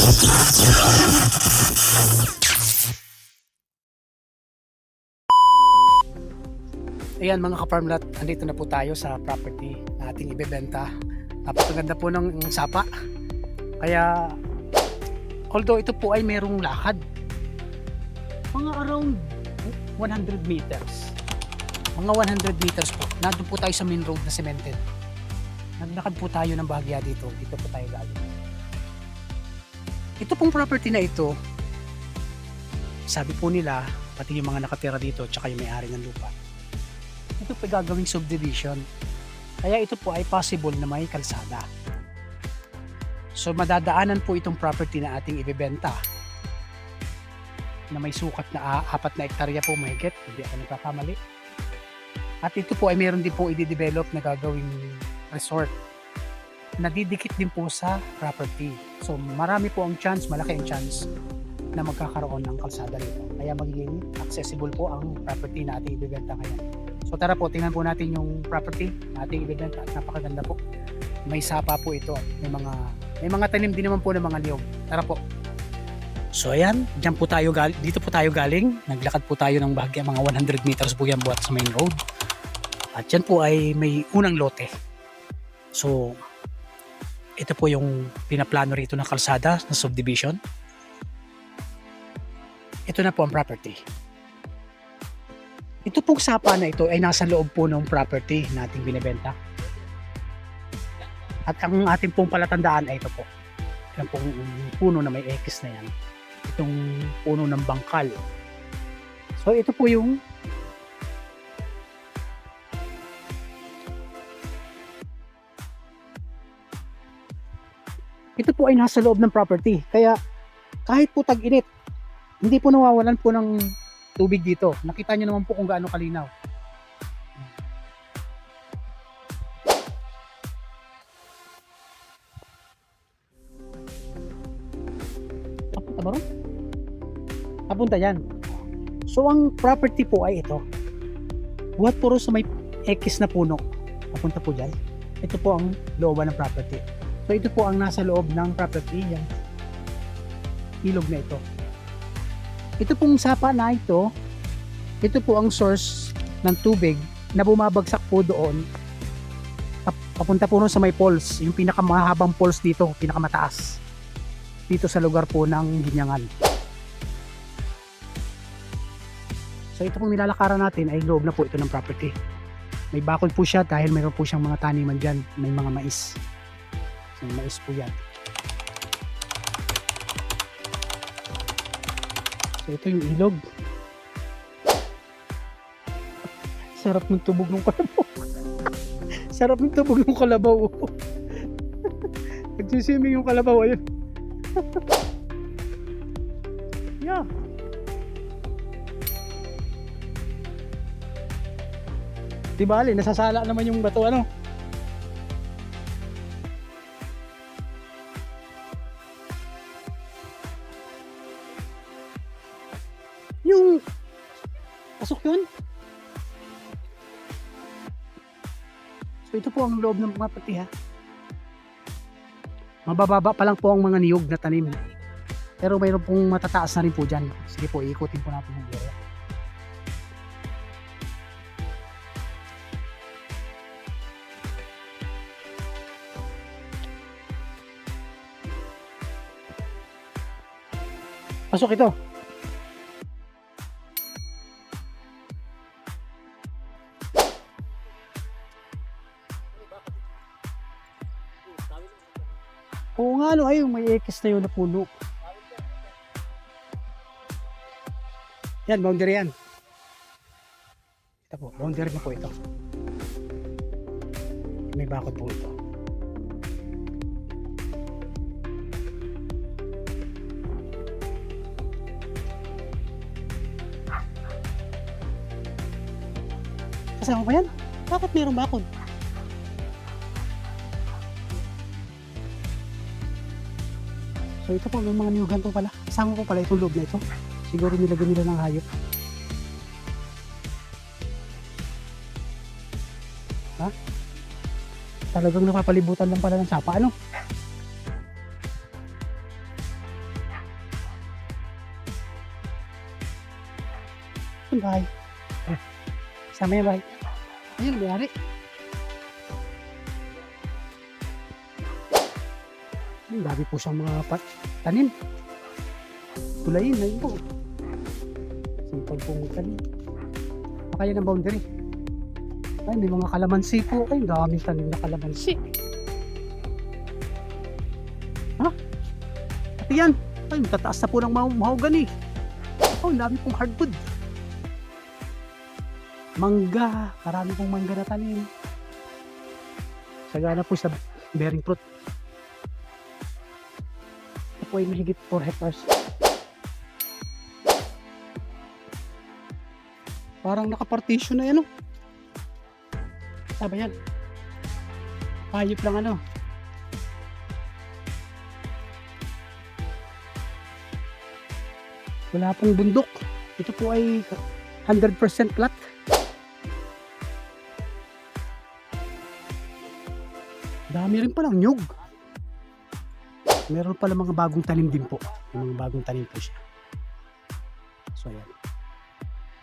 Ayan mga ka-farmlat, andito na po tayo sa property na ating ibebenta. Napakaganda po ng sapa. Kaya although ito po ay merong lakad, mga around 100 meters. Mga 100 meters po. Nandun po tayo sa main road na cemented. Naglakad po tayo ng bahagya dito. Dito po tayo galing. Ito pong property na ito, sabi po nila, pati yung mga nakatira dito tsaka yung may-ari ng lupa, ito po gagawing subdivision. Kaya ito po ay possible na may kalsada. So madadaanan po itong property na ating ibebenta na may sukat na 4 na hektarya po mahigit, hindi ako nagkakamali. At ito po ay meron din po i-develop na gagawing resort na didikit din po sa property. So marami po ang chance, malaki ang chance na magkakaroon ng kalsada rito. Kaya magiging accessible po ang property na ating ibebenta ngayon. So tara po, tingnan po natin yung property na ating ibebenta at napakaganda po. May sapa po ito. May mga tanim din naman po ng mga niyog. Tara po. So ayan, dito po tayo galing. Naglakad po tayo ng bahagya, mga 100 meters po yan buhat sa main road. At yan po ay may unang lote. So ito po yung pinaplano rito ng kalsada na subdivision. Ito na po ang property. Ito pong sapa na ito ay nasa loob po ng property na ating binibenta. At ang ating pong palatandaan ay ito po. Yan pong puno na may X na yan. Itong puno ng bangkal. So ito po yung ay nasa loob ng property. Kaya kahit po tag-init, hindi po nawawalan po ng tubig dito. Nakita nyo naman po kung gaano kalinaw. Papunta ba ron? Papunta yan. So ang property po ay ito. Buhat po rin sa may X na puno. Papunta po dyan. Ito po ang looban ng property. So ito po ang nasa loob ng property. Yan. Ilog na ito. Ito pong sapa na ito po ang source ng tubig na bumabagsak po doon papunta po sa may falls, yung pinakamahabang falls dito, pinakamataas dito sa lugar po ng Ginyangan. So ito pong nilalakaran natin ay loob na po ito ng property. May bakod po siya dahil mayroon po siyang mga taniman dyan, may mga mais. So, mais po yan. So ito yung ilog. Sarap ng tubog ng kalabaw. Sarap ng tubog ng kalabaw. Nagsiswimming yung kalabaw. Ayun. Yeah. Di bali, nasasala naman yung bato ano. Yung pasok yun. So ito po ang loob ng mga pati ha. Mabababa pa lang po ang mga niyog na tanim. Pero mayroon pong matataas na rin po dyan. Sige po, iikutin po natin yung area. Pasok ito. Oo nga no, ayun, may X na yun na puno. Yan, boundary yan. Ito po, boundary na po ito. May bakod po ito. Kasama ba yan? Bakit mayroong bakod? So ito po, may mga niyugan po pala. Kasama po pala itong loob na ito. Siguro nilagyan nila ng hayop. Ha? Talagang napapalibutan lang pala ng sapa, ano? bahay. Sama yung bahay. Ayun, may-ari. Ang dami po siyang mga tanim. Tulayin, ayun po. Sipag po magtanim. Kaya ng boundary. Ay, may mga kalamansi po. Ay, daming tanim na kalamansi. Ha? At yan. Ay, tataas na po ng mahogany. Oh, dami pong hardwood. Mangga. Marami pong mangga na tanim. Sagana po sa bearing fruit. Ito po ay mahigit 4 hectares. Parang nakapartition na yan, oh. Sabi yan. Hayop lang ano. Wala pong bundok. Ito po ay 100% flat. Dami rin palang nyug. Meron pala mga bagong tanim din po. May mga bagong tanim po siya. So ayan.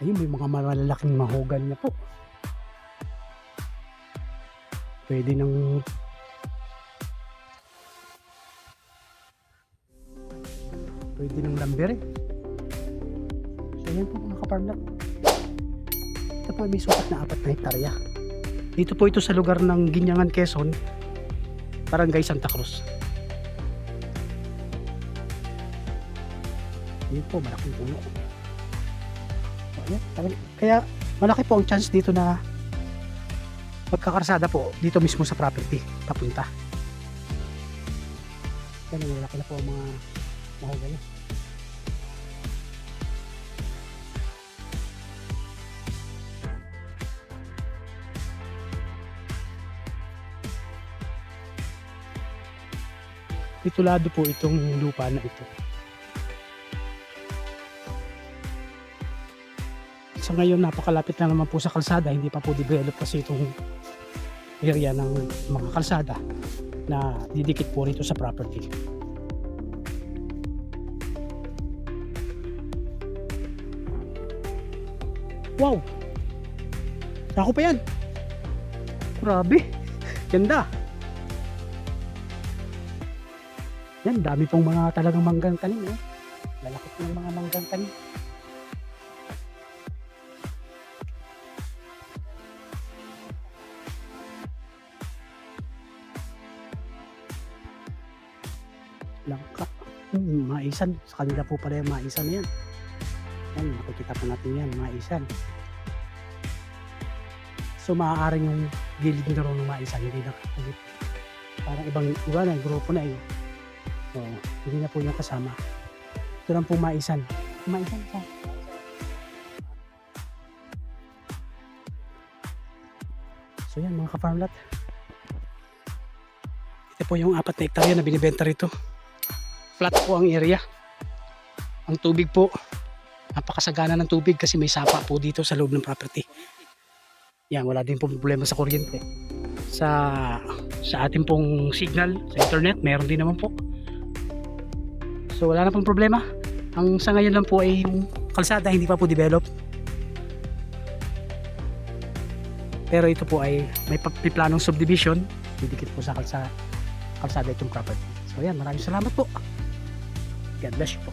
Ayun, may mga malalaking mahogan na po. Pwede nang lambere. So ayan po mga kapartner. Ito po may sukat na 4 na hektarya. Dito po ito sa lugar ng Ginyangan, Quezon, Barangay Santa Cruz. Ayan po, malaking puno. So ayan, kaya malaki po ang chance dito na magkakarsada po dito mismo sa property papunta. Yan, malaki na po ang mga mahogany. Titulado po itong lupa na ito. Sa ngayon napakalapit na naman po sa kalsada, hindi pa po develop kasi itong area ng mga kalsada na didikit po rito sa property. Wow! Sako pa yan! Grabe! Ganda! Yan, dami pong mga talagang manggang tanim. Eh. Lalaki po ng mga manggang tanim. Langka. Maisan. Sa kanila po pala yung maisan na yan. Yan, makikita po natin yan, maisan. So maaaring yung gilid na rin ng maisan, hindi na parang iba na, grupo na yun. So, hindi na po yung kasama. Ito lang po maisan. Maisan siya. So yan mga ka-farmlat. Ito po yung 4 na hektarya na binibenta rito. Flat po ang area. Ang tubig po, napakasagana ng tubig kasi may sapa po dito sa loob ng property. Yan, wala din po problema sa kuryente. Sa ating pong signal sa internet, meron din naman po. So wala na pong problema. Ang sa ngayon lang po ay yung kalsada hindi pa po develop. Pero ito po ay may planong subdivision. Didikit po sa kalsada itong property. So yan, maraming salamat po. God bless you po.